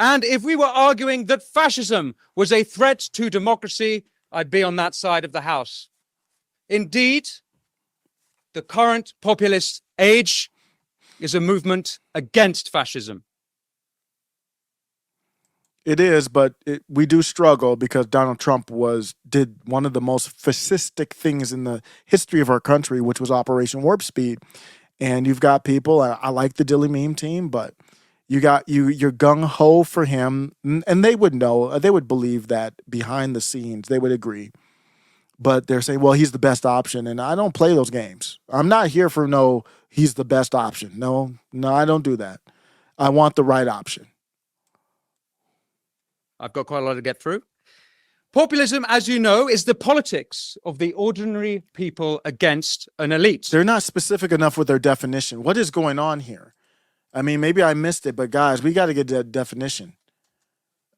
And if we were arguing that fascism was a threat to democracy, I'd be on that side of the house. Indeed, the current populist age is a movement against fascism. It is, but we do struggle because Donald Trump did one of the most fascistic things in the history of our country, which was Operation Warp Speed. And you've got people, I like the Dilly Meme team, but you're gung-ho for him, and they would know, they would believe that behind the scenes, they would agree. But they're saying, well, he's the best option, and I don't play those games. I'm not here for no, he's the best option. No, I don't do that. I want the right option. I've got quite a lot to get through. Populism, as you know, is the politics of the ordinary people against an elite. They're not specific enough with their definition. What is going on here? I mean, maybe I missed it, but guys, we got to get that definition.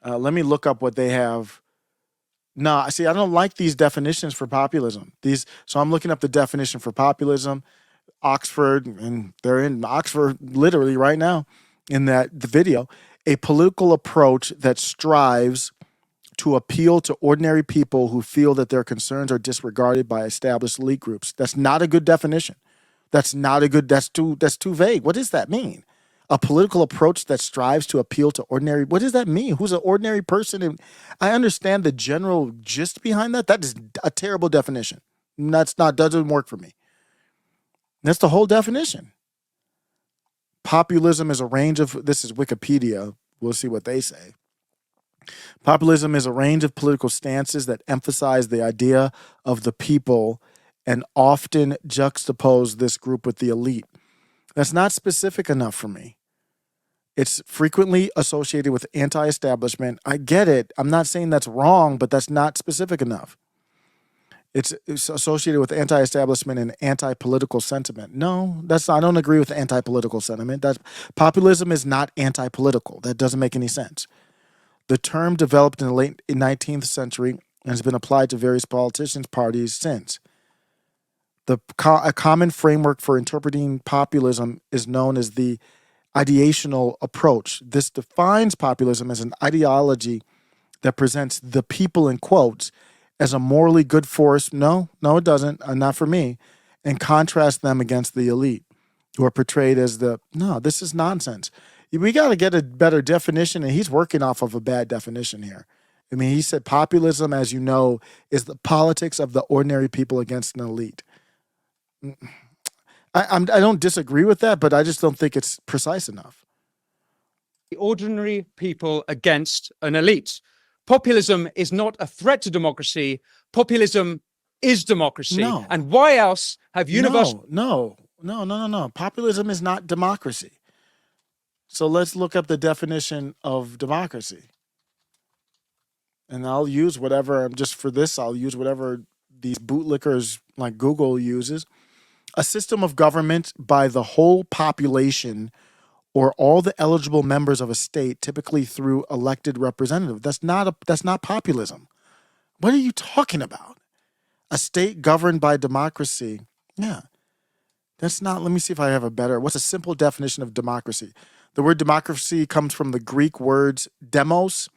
Let me look up what they have. No, see, I don't like these definitions for populism. So I'm looking up the definition for populism, Oxford, and they're in Oxford literally right now in the video. A political approach that strives to appeal to ordinary people who feel that their concerns are disregarded by established elite groups. That's not a good definition. That's too vague. What does that mean? A political approach that strives to appeal to ordinary, what does that mean? Who's an ordinary person? And I understand the general gist behind that. That is a terrible definition. Doesn't work for me. That's the whole definition. Populism is a range of, this is Wikipedia, we'll see what they say. Populism is a range of political stances that emphasize the idea of the people and often juxtapose this group with the elite. That's not specific enough for me. It's frequently associated with anti-establishment. I get it. I'm not saying that's wrong, but that's not specific enough. It's associated with anti-establishment and anti-political sentiment. No, I don't agree with anti-political sentiment. Populism is not anti-political. That doesn't make any sense. The term developed in the late 19th century and has been applied to various politicians' parties since. A common framework for interpreting populism is known as the ideational approach. This defines populism as an ideology that presents the people, in quotes, as a morally good force. No, it doesn't. Not for me. And contrast them against the elite, who are portrayed as this is nonsense. We got to get a better definition, and he's working off of a bad definition here. I mean, he said populism, as you know, is the politics of the ordinary people against an elite. I don't disagree with that, but I just don't think it's precise enough. The ordinary people against an elite. Populism is not a threat to democracy. Populism is democracy. No. And why else have universal... No. Populism is not democracy. So let's look up the definition of democracy. And I'll use whatever, I'll use whatever these bootlickers like Google uses. A system of government by the whole population or all the eligible members of a state, typically through elected representative. That's not populism. What are you talking about? A state governed by democracy. Yeah. That's not, let me see if I have a better, what's a simple definition of democracy? The word democracy comes from the Greek words demos,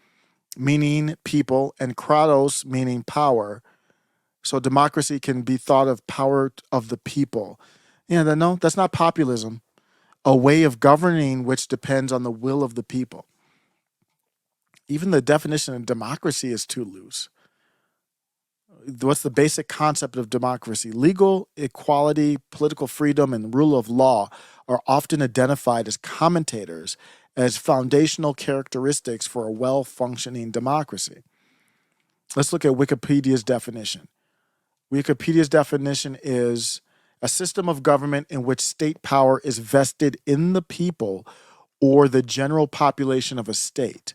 meaning people, and kratos, meaning power. So democracy can be thought of power of the people. Yeah, no, that's not populism. A way of governing which depends on the will of the people. Even the definition of democracy is too loose. What's the basic concept of democracy? Legal equality, political freedom, and rule of law are often identified as commentators as foundational characteristics for a well-functioning democracy. Let's look at Wikipedia's definition. Wikipedia's definition is a system of government in which state power is vested in the people or the general population of a state.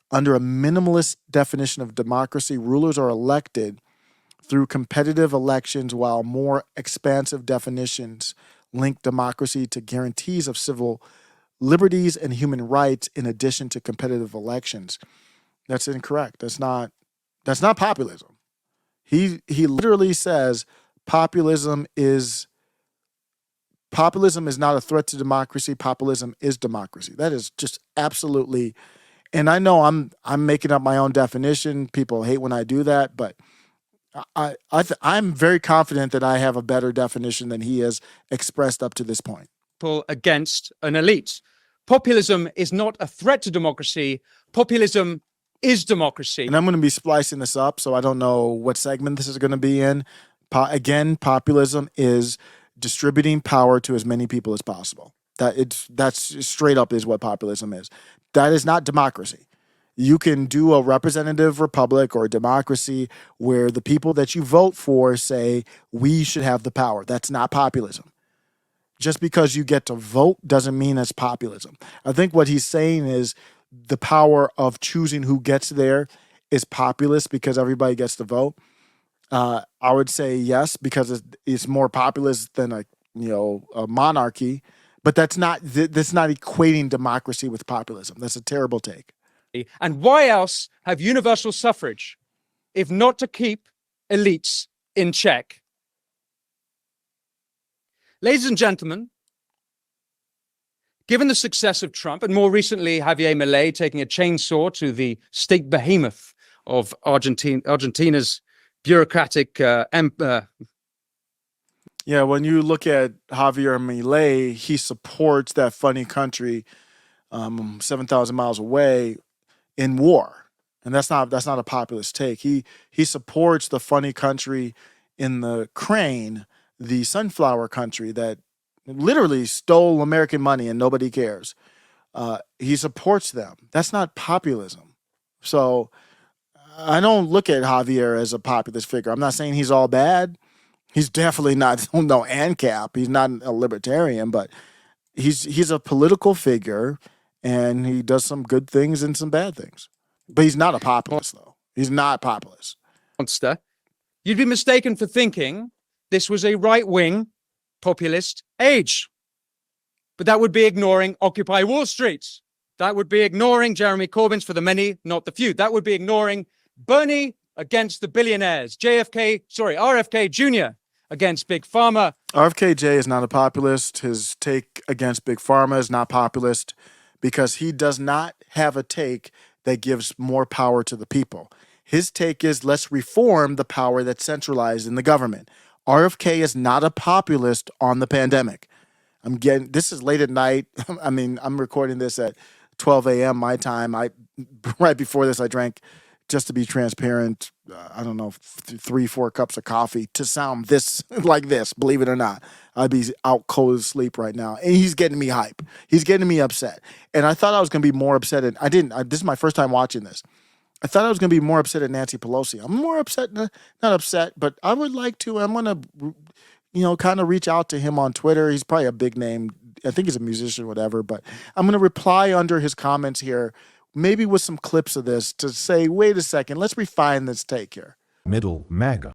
Under a minimalist definition of democracy, rulers are elected through competitive elections, while more expansive definitions link democracy to guarantees of civil liberties and human rights in addition to competitive elections. That's incorrect. That's not populism. He literally says populism is not a threat to democracy. Populism is democracy. That is just absolutely And I know I'm making up my own definition. People hate when I do that, but I'm very confident that I have a better definition than he has expressed up to this point. Against an elite. Populism is not a threat to democracy. Populism is democracy. And I'm going to be splicing this up, so I don't know what segment this is going to be in. Again, populism is distributing power to as many people as possible. That's straight up is what populism is. That is not democracy. You can do a representative republic or a democracy where the people that you vote for say, we should have the power. That's not populism. Just because you get to vote doesn't mean it's populism. I think what he's saying is the power of choosing who gets there is populist because everybody gets to vote. I would say yes, because it's more populist than a monarchy, but that's not equating democracy with populism. That's a terrible take. And why else have universal suffrage if not to keep elites in check? Ladies and gentlemen, given the success of Trump, and more recently Javier Mele taking a chainsaw to the state behemoth of Argentina's bureaucratic Yeah, when you look at Javier Mele, he supports that funny country 7,000 miles away in war. And that's not a populist take. He supports the funny country in the Crane, the sunflower country that literally stole American money and nobody cares. He supports them. That's not populism. So I don't look at Javier as a populist figure. I'm not saying he's all bad. He's definitely not no ANCAP. He's not a libertarian, but he's a political figure and he does some good things and some bad things. But he's not a populist, though. He's not populist. Monster. You'd be mistaken for thinking this was a right-wing populist age. But that would be ignoring Occupy Wall Street. That would be ignoring Jeremy Corbyn's for the many, not the few. That would be ignoring Bernie against the billionaires. RFK Jr. against Big Pharma. RFKJ is not a populist. His take against Big Pharma is not populist because he does not have a take that gives more power to the people. His take is let's reform the power that's centralized in the government. RFK is not a populist on the pandemic. This is late at night. I mean, I'm recording this at 12 a.m. my time. Right before this, I drank, just to be transparent, I don't know, 3-4 cups of coffee to sound this like this, believe it or not. I'd be out cold asleep right now. And he's getting me hype. He's getting me upset. And I thought I was going to be more upset. And this is my first time watching this. I thought I was going to be more upset at Nancy Pelosi. I'm more upset, not upset, but I would like to, I'm going to, kind of reach out to him on Twitter. He's probably a big name. I think he's a musician, whatever, but I'm going to reply under his comments here, maybe with some clips of this to say, wait a second, let's refine this take here. Middle MAGA.